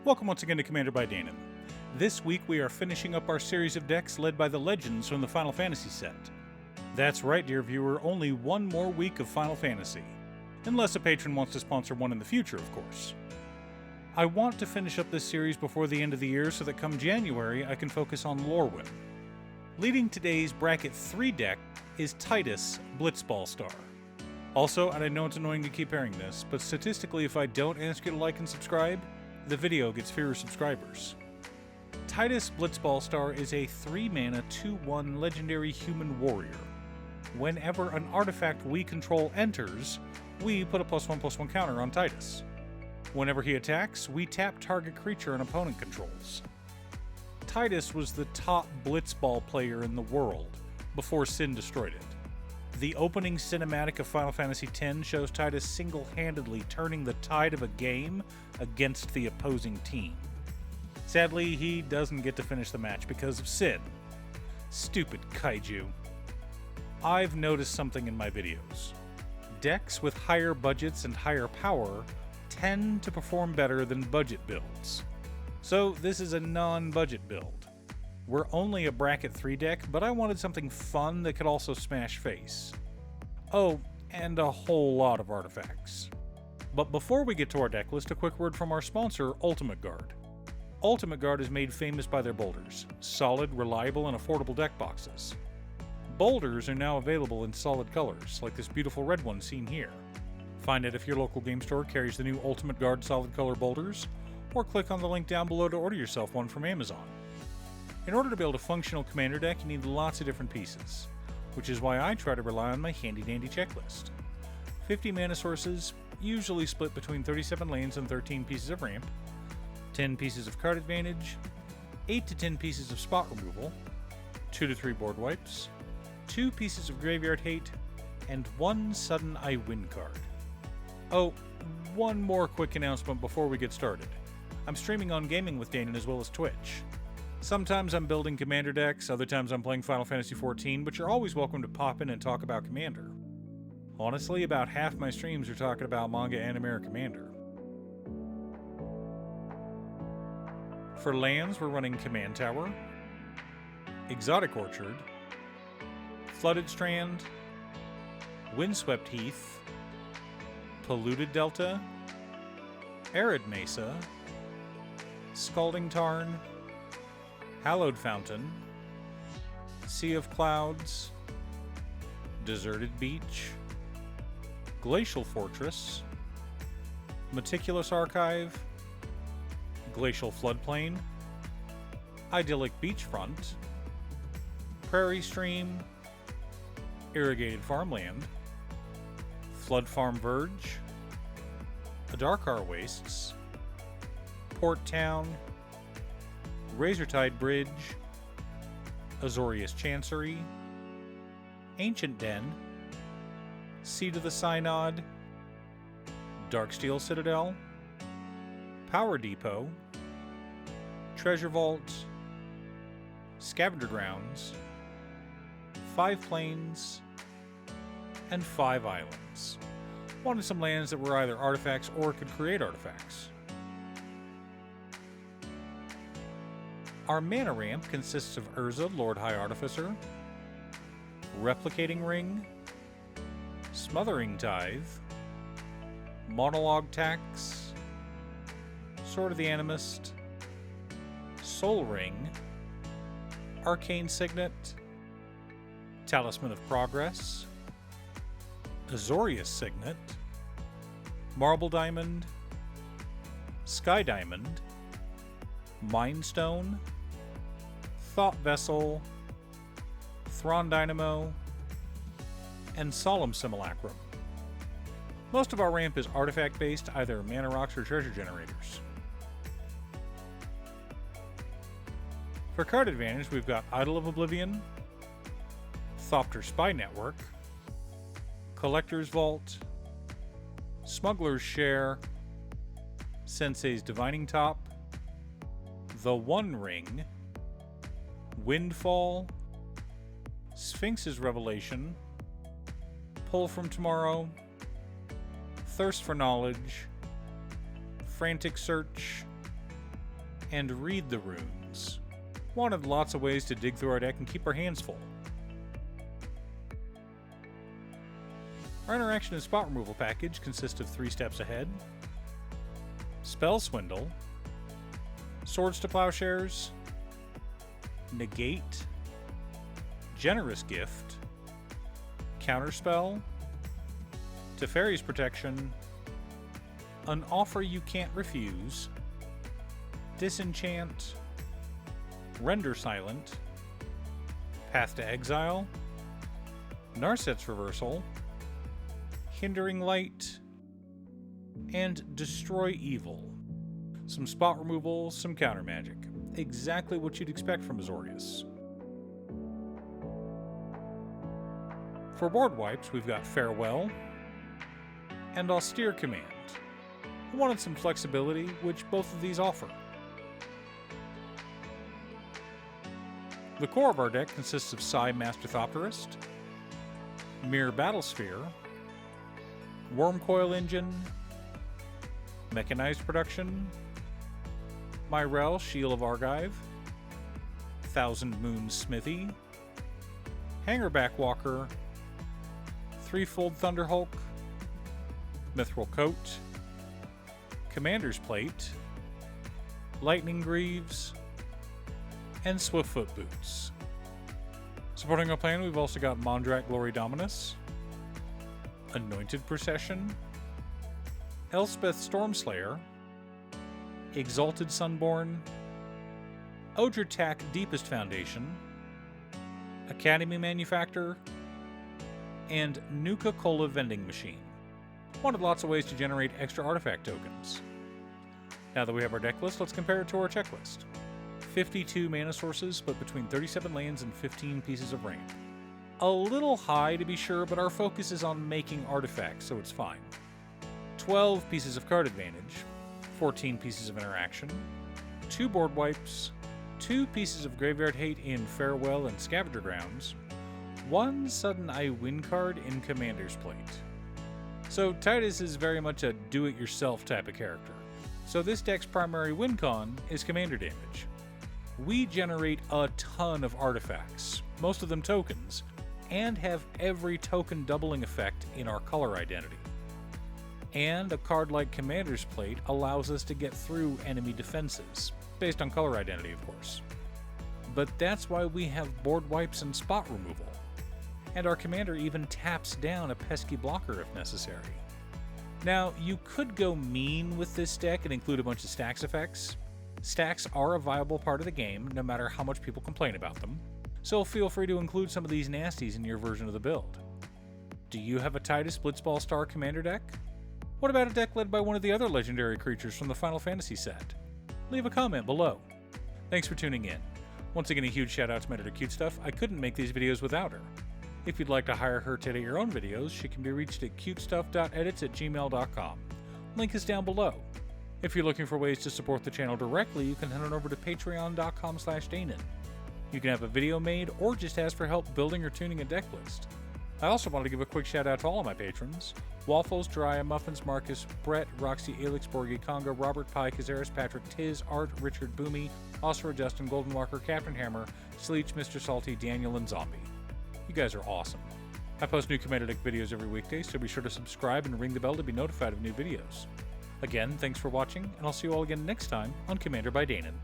Welcome once again to Commander by Danon. This week we are finishing up our series of decks led by the Legends from the Final Fantasy set. That's right, dear viewer, only one more week of Final Fantasy. Unless a patron wants to sponsor one in the future, of course. I want to finish up this series before the end of the year so that come January I can focus on Lorwyn. Leading today's Bracket 3 deck is Tidus, Blitzball Star. Also, and I know it's annoying to keep hearing this, but statistically if I don't ask you to like and subscribe, the video gets fewer subscribers. Tidus Blitzball Star is a 3-mana 2/1 legendary human warrior. Whenever an artifact we control enters, we put a +1/+1 counter on Tidus. Whenever he attacks, we tap target creature an opponent controls. Tidus was the top Blitzball player in the world before Sin destroyed it. The opening cinematic of Final Fantasy X shows Tidus single-handedly turning the tide of a game against the opposing team. Sadly, he doesn't get to finish the match because of Sin. Stupid kaiju. I've noticed something in my videos. Decks with higher budgets and higher power tend to perform better than budget builds. So this is a non-budget build. We're only a Bracket 3 deck, but I wanted something fun that could also smash face. Oh, and a whole lot of artifacts. But before we get to our deck list, a quick word from our sponsor, Ultimate Guard. Ultimate Guard is made famous by their boulders. Solid, reliable, and affordable deck boxes. Boulders are now available in solid colors, like this beautiful red one seen here. Find it if your local game store carries the new Ultimate Guard solid color boulders, or click on the link down below to order yourself one from Amazon. In order to build a functional commander deck, you need lots of different pieces, which is why I try to rely on my handy-dandy checklist. 50 mana sources, usually split between 37 lands and 13 pieces of ramp, 10 pieces of card advantage, 8 to 10 pieces of spot removal, 2 to 3 board wipes, 2 pieces of graveyard hate, and 1 sudden I win card. Oh, one more quick announcement before we get started. I'm streaming on Gaming with Danon as well as Twitch. Sometimes I'm building Commander decks, other times I'm playing Final Fantasy XIV, but you're always welcome to pop in and talk about Commander. Honestly, about half my streams are talking about manga, anime, or Commander. For lands, we're running Command Tower, Exotic Orchard, Flooded Strand, Windswept Heath, Polluted Delta, Arid Mesa, Scalding Tarn, Hallowed Fountain, Sea of Clouds, Deserted Beach, Glacial Fortress, Meticulous Archive, Glacial Floodplain, Idyllic Beachfront, Prairie Stream, Irrigated Farmland, Flood Farm Verge, Adarkar Wastes, Port Town, Razortide Bridge, Azorius Chancery, Ancient Den, Seat of the Synod, Darksteel Citadel, Power Depot, Treasure Vault, Scavenger Grounds, 5 Plains, and 5 Islands. Wanted some lands that were either artifacts or could create artifacts. Our mana ramp consists of Urza, Lord High Artificer, Replicating Ring, Smothering Tithe, Monologue Tax, Sword of the Animist, Soul Ring, Arcane Signet, Talisman of Progress, Azorius Signet, Marble Diamond, Sky Diamond, Mind Stone, Thought Vessel, Thrawn Dynamo, and Solemn Simulacrum. Most of our ramp is artifact-based, either mana rocks or treasure generators. For card advantage, we've got Idol of Oblivion, Thopter Spy Network, Collector's Vault, Smuggler's Share, Sensei's Divining Top, The One Ring, Windfall, Sphinx's Revelation, Pull from Tomorrow, Thirst for Knowledge, Frantic Search, and read the runes. Wanted lots of ways to dig through our deck and keep our hands full. Our interaction and spot removal package consists of 3 steps ahead, Spell Swindle, Swords to Plowshares, Negate, Generous Gift, Counterspell, Teferi's Protection, An Offer You Can't Refuse, Disenchant, Render Silent, Path to Exile, Narset's Reversal, Hindering Light, and Destroy Evil. Some spot removal, some counter magic. Exactly what you'd expect from Azorius. For board wipes, we've got Farewell and Austere Command. I wanted some flexibility, which both of these offer. The core of our deck consists of Psy Master Thopterist, Mirror Battlesphere, Wormcoil Engine, Mechanized Production, Myrel Shield of Argive, Thousand Moon Smithy, Hangerback Walker, Threefold Thunderhulk, Mithril Coat, Commander's Plate, Lightning Greaves, and Swiftfoot Boots. Supporting our plan, we've also got Mondrak Glory Dominus, Anointed Procession, Elspeth Stormslayer, Exalted Sunborn, Odretak Deepest Foundation, Academy Manufactor, and Nuka-Cola Vending Machine. Wanted lots of ways to generate extra artifact tokens. Now that we have our deck list, let's compare it to our checklist. 52 mana sources split between 37 lands and 15 pieces of ramp. A little high to be sure, but our focus is on making artifacts, so it's fine. 12 pieces of card advantage, 14 pieces of interaction, 2 board wipes, 2 pieces of Graveyard Hate in Farewell and Scavenger Grounds, 1 Sudden I Win card in Commander's Plate. So Tidus is very much a do-it-yourself type of character. So this deck's primary win con is commander damage. We generate a ton of artifacts, most of them tokens, and have every token doubling effect in our color identity. And a card like Commander's Plate allows us to get through enemy defenses, based on color identity of course. But that's why we have board wipes and spot removal. And our commander even taps down a pesky blocker if necessary. Now, you could go mean with this deck and include a bunch of stacks effects. Stacks are a viable part of the game, no matter how much people complain about them, so feel free to include some of these nasties in your version of the build. Do you have a Tidus Blitzball Star Commander deck? What about a deck led by one of the other legendary creatures from the Final Fantasy set? Leave a comment below. Thanks for tuning in. Once again, a huge shout out to my editor cutestuff. I couldn't make these videos without her. If you'd like to hire her to edit your own videos, she can be reached at cutestuff.edits@gmail.com. Link is down below. If you're looking for ways to support the channel directly, you can head on over to patreon.com/Danon. You can have a video made or just ask for help building or tuning a deck list. I also want to give a quick shout out to all of my patrons: Waffles, Jiraiya, Muffins, Marcus, Brett, Roxy, Alix, Borgi, Conga, Robert Pye, Kazaris, Patrick, Tiz, Art, Richard, Boomy, Oscar, Justin, Golden Walker, Captain Hammer, Sleech, Mr. Salty, Daniel, and Zombie. You guys are awesome. I post new Commander Deck videos every weekday, so be sure to subscribe and ring the bell to be notified of new videos. Again, thanks for watching, and I'll see you all again next time on Commander by Danon.